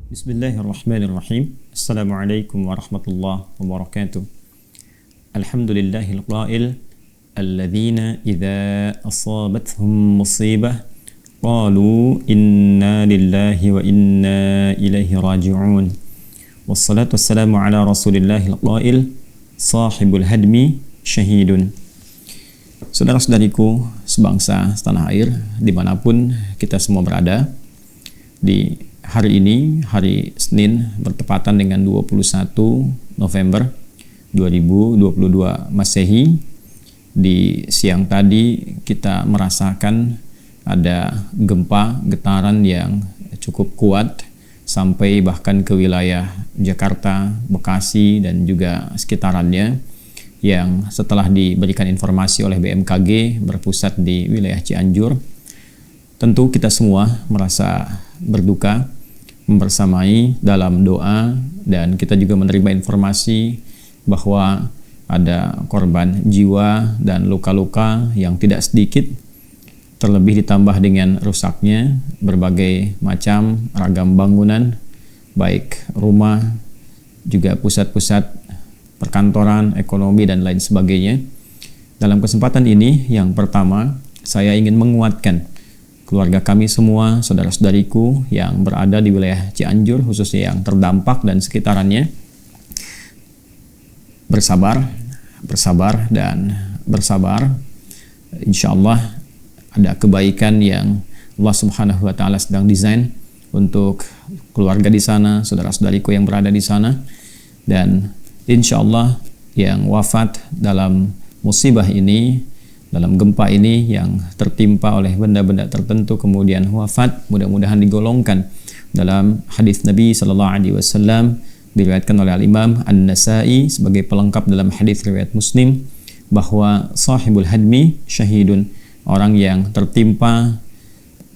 Bismillahirrahmanirrahim. Assalamualaikum warahmatullahi wabarakatuh. Alhamdulillahil qail alladzina idza asabathum musibah qalu inna lillahi wa inna ilaihi raji'un. Wassalatu wassalamu ala rasulillahil qail sahibul hadmi syahidun. Saudara-saudariku sebangsa setanah air dimanapun kita semua berada, di hari ini, hari Senin bertepatan dengan 21 November 2022 Masehi, di siang tadi kita merasakan ada gempa getaran yang cukup kuat sampai bahkan ke wilayah Jakarta, Bekasi dan juga sekitarannya, yang setelah diberikan informasi oleh BMKG berpusat di wilayah Cianjur. Tentu kita semua merasa berduka, membersamai dalam doa, dan kita juga menerima informasi bahwa ada korban jiwa dan luka-luka yang tidak sedikit, terlebih ditambah dengan rusaknya berbagai macam ragam bangunan, baik rumah, juga pusat-pusat perkantoran, ekonomi, dan lain sebagainya. Dalam kesempatan ini, yang pertama, saya ingin menguatkan keluarga kami semua, saudara-saudariku yang berada di wilayah Cianjur, khususnya yang terdampak dan sekitarannya. Bersabar, dan bersabar. Insya Allah ada kebaikan yang Allah Subhanahu wa Ta'ala sedang desain untuk keluarga di sana, saudara-saudariku yang berada di sana, dan insya Allah yang wafat dalam musibah ini, dalam gempa ini, yang tertimpa oleh benda-benda tertentu kemudian wafat, mudah-mudahan digolongkan dalam hadis Nabi sallallahu alaihi wasallam diriwayatkan oleh Al-Imam An-Nasa'i sebagai pelengkap dalam hadis riwayat Muslim, bahwa sahibul hadmi syahidun, orang yang tertimpa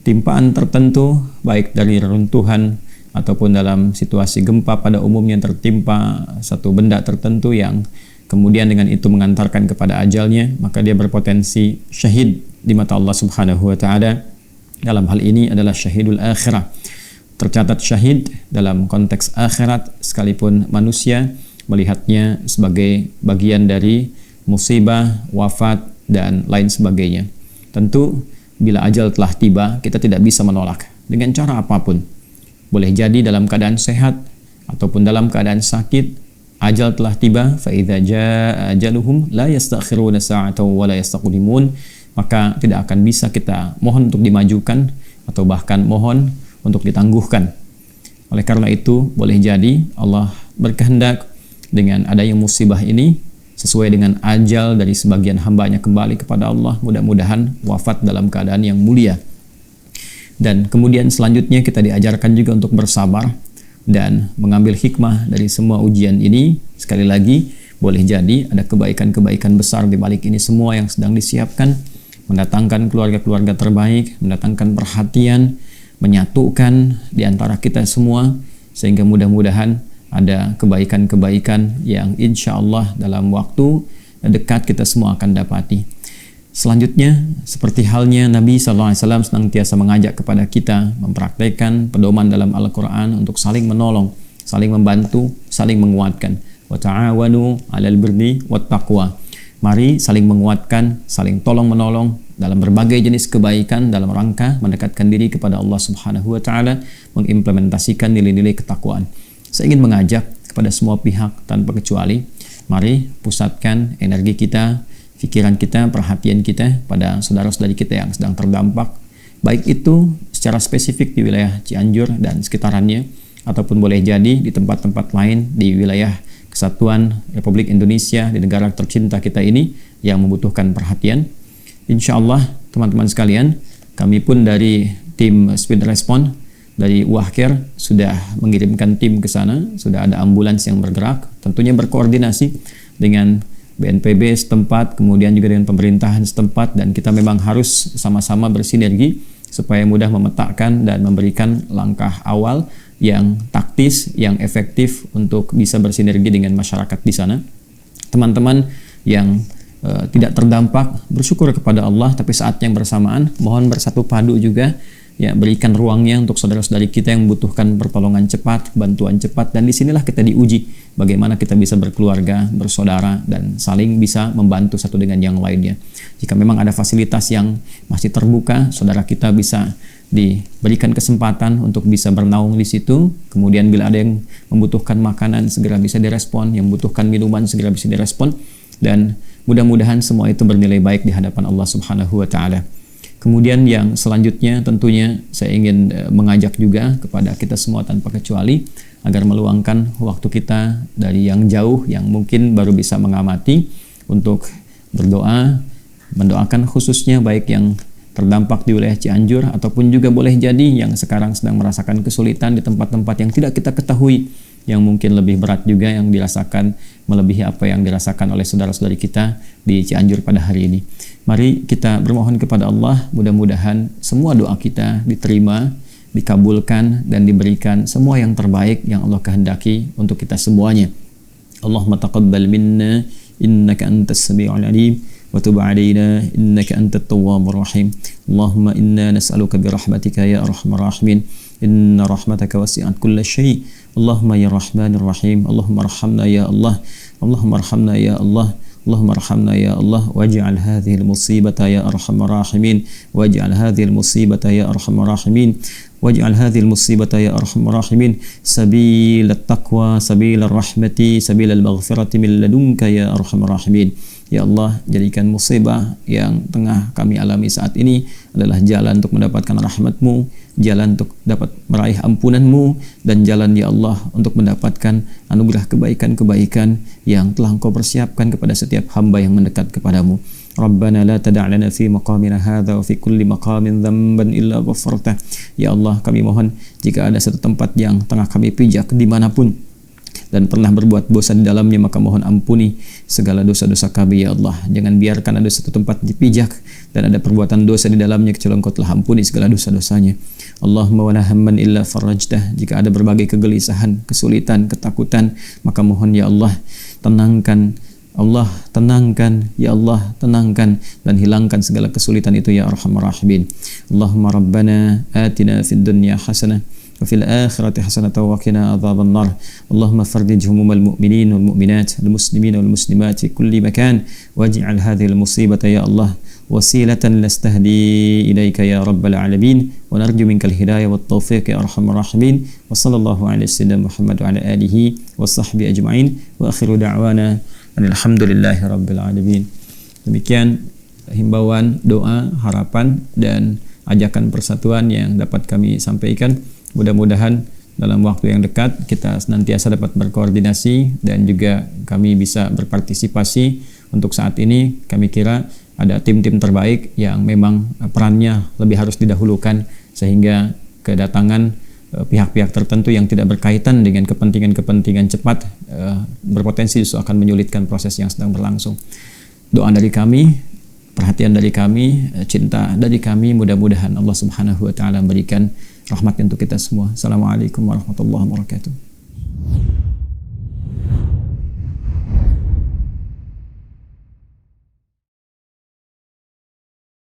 timpaan tertentu, baik dari reruntuhan ataupun dalam situasi gempa pada umumnya tertimpa satu benda tertentu yang kemudian dengan itu mengantarkan kepada ajalnya, maka dia berpotensi syahid di mata Allah Subhanahu wa Ta'ala. Dalam hal ini adalah syahidul akhirah, tercatat syahid dalam konteks akhirat, sekalipun manusia melihatnya sebagai bagian dari musibah, wafat, dan lain sebagainya. Tentu bila ajal telah tiba, kita tidak bisa menolak dengan cara apapun. Boleh jadi dalam keadaan sehat ataupun dalam keadaan sakit. Ajal telah tiba, fa idza jaa ajaluhum la yastakhiruna sa'atan wa la yastaqdimun, maka tidak akan bisa kita mohon untuk dimajukan atau bahkan mohon untuk ditangguhkan. Oleh karena itu, boleh jadi Allah berkehendak dengan adanya musibah ini sesuai dengan ajal dari sebagian hambanya kembali kepada Allah, mudah-mudahan wafat dalam keadaan yang mulia. Dan kemudian selanjutnya kita diajarkan juga untuk bersabar dan mengambil hikmah dari semua ujian ini. Sekali lagi, boleh jadi ada kebaikan-kebaikan besar di balik ini semua yang sedang disiapkan, mendatangkan keluarga-keluarga terbaik, mendatangkan perhatian, menyatukan di antara kita semua, sehingga mudah-mudahan ada kebaikan-kebaikan yang insya Allah dalam waktu dekat kita semua akan dapati. Selanjutnya, seperti halnya Nabi SAW senantiasa mengajak kepada kita mempraktekkan pedoman dalam Al-Quran untuk saling menolong, saling membantu, saling menguatkan. Wa ta'awanu 'alal birri wat taqwa. Mari saling menguatkan, saling tolong-menolong dalam berbagai jenis kebaikan dalam rangka mendekatkan diri kepada Allah Subhanahu wa Ta'ala, mengimplementasikan nilai-nilai ketakwaan. Saya ingin mengajak kepada semua pihak tanpa kecuali, mari pusatkan energi kita, pikiran kita, perhatian kita pada saudara-saudari kita yang sedang terdampak, baik itu secara spesifik di wilayah Cianjur dan sekitarannya, ataupun boleh jadi di tempat-tempat lain di wilayah Kesatuan Republik Indonesia, di negara tercinta kita ini yang membutuhkan perhatian. Insya Allah teman-teman sekalian, kami pun dari tim Speed Response dari Wahker sudah mengirimkan tim ke sana, sudah ada ambulans yang bergerak, tentunya berkoordinasi dengan BNPB setempat, kemudian juga dengan pemerintahan setempat, dan kita memang harus sama-sama bersinergi supaya mudah memetakan dan memberikan langkah awal yang taktis, yang efektif untuk bisa bersinergi dengan masyarakat di sana. Teman-teman yang tidak terdampak, bersyukur kepada Allah, tapi saat yang bersamaan mohon bersatu padu juga ya berikan ruangnya untuk saudara-saudari kita yang membutuhkan pertolongan cepat, bantuan cepat, dan disinilah kita diuji bagaimana kita bisa berkeluarga, bersaudara, dan saling bisa membantu satu dengan yang lainnya. Jika memang ada fasilitas yang masih terbuka, saudara kita bisa diberikan kesempatan untuk bisa bernaung di situ. Kemudian bila ada yang membutuhkan makanan, segera bisa direspon, yang membutuhkan minuman segera bisa direspon, dan mudah-mudahan semua itu bernilai baik di hadapan Allah Subhanahu wa Ta'ala. Kemudian yang selanjutnya tentunya saya ingin mengajak juga kepada kita semua tanpa kecuali agar meluangkan waktu kita dari yang jauh yang mungkin baru bisa mengamati untuk berdoa, mendoakan khususnya baik yang terdampak di wilayah Cianjur ataupun juga boleh jadi yang sekarang sedang merasakan kesulitan di tempat-tempat yang tidak kita ketahui, yang mungkin lebih berat juga yang dirasakan melebihi apa yang dirasakan oleh saudara-saudari kita di Cianjur pada hari ini. Mari kita bermohon kepada Allah, mudah-mudahan semua doa kita diterima, dikabulkan, dan diberikan semua yang terbaik yang Allah kehendaki untuk kita semuanya. Allahumma taqabbal minna innaka antas sami'ul alim wa tub 'alaina innaka antat tawwabur rahim. Allahumma inna nas'aluka bi rahmatika ya arhamar rahimin. Inna rahmataka wasi'at kulla syai'. Allahumma ya rahmanir rahim. Allahumma arhamna ya Allah. Allahumma arhamna ya Allah. Allahumma arhamna ya Allah. Waj'al hadhihi al-musibata ya arhamar rahimin. Waj'al hadhihi al-musibata ya arhamar rahimin. Waj'al hadhihi al-musibata ya arhamar rahimin sabilat taqwa, sabilal rahmati, sabilal maghfirati min ladunka ya arhamar rahimin. Ya Allah, jadikan musibah yang tengah kami alami saat ini adalah jalan untuk mendapatkan rahmat-Mu, jalan untuk dapat meraih ampunan-Mu, dan jalan ya Allah untuk mendapatkan anugerah kebaikan-kebaikan yang telah Engkau persiapkan kepada setiap hamba yang mendekat kepadamu. Rabbana la tada' lana fi maqamina hadha wa fi kulli maqamin dhanban illa ghafartah. Ya Allah, kami mohon jika ada satu tempat yang tengah kami pijak dimanapun dan pernah berbuat dosa di dalamnya, maka mohon ampuni segala dosa-dosa kami ya Allah. Jangan biarkan ada satu tempat dipijak dan ada perbuatan dosa di dalamnya kecuali Engkau telah ampuni segala dosa-dosanya. Allahumma wala hamman illa farajtah. Jika ada berbagai kegelisahan, kesulitan, ketakutan, maka mohon ya Allah tenangkan. Allah tenangkan, ya Allah tenangkan dan hilangkan segala kesulitan itu ya arhamar rahimin. Allahumma rabbana atina fid dunya hasanah wa fil akhirati hasanah wa qina adzaban nar. Allahumma farrij humumal mu'minin wal mu'minat wal muslimin wal muslimat fi kulli makan waj'al hadhihi al musibata ya Allah wasilatan lastahdi ilaika ya rabbal alamin wa narju minkal hidayah wat taufiq ya arhamar rahimin. Wa sallallahu ala sayyidina Muhammad wa ala alihi wa sahbihi ajma'in wa akhiru da'wana alhamdulillahi rabbil alamin. Demikian himbauan, doa, harapan, dan ajakan persatuan yang dapat kami sampaikan. Mudah-mudahan dalam waktu yang dekat kita senantiasa dapat berkoordinasi dan juga kami bisa berpartisipasi. Untuk saat ini kami kira ada tim-tim terbaik yang memang perannya lebih harus didahulukan, sehingga kedatangan pihak-pihak tertentu yang tidak berkaitan dengan kepentingan-kepentingan cepat berpotensi justru akan menyulitkan proses yang sedang berlangsung. Doa dari kami, perhatian dari kami, cinta dari kami, mudah-mudahan Allah Subhanahu wa Ta'ala memberikan rahmat untuk kita semua. Assalamualaikum warahmatullahi wabarakatuh.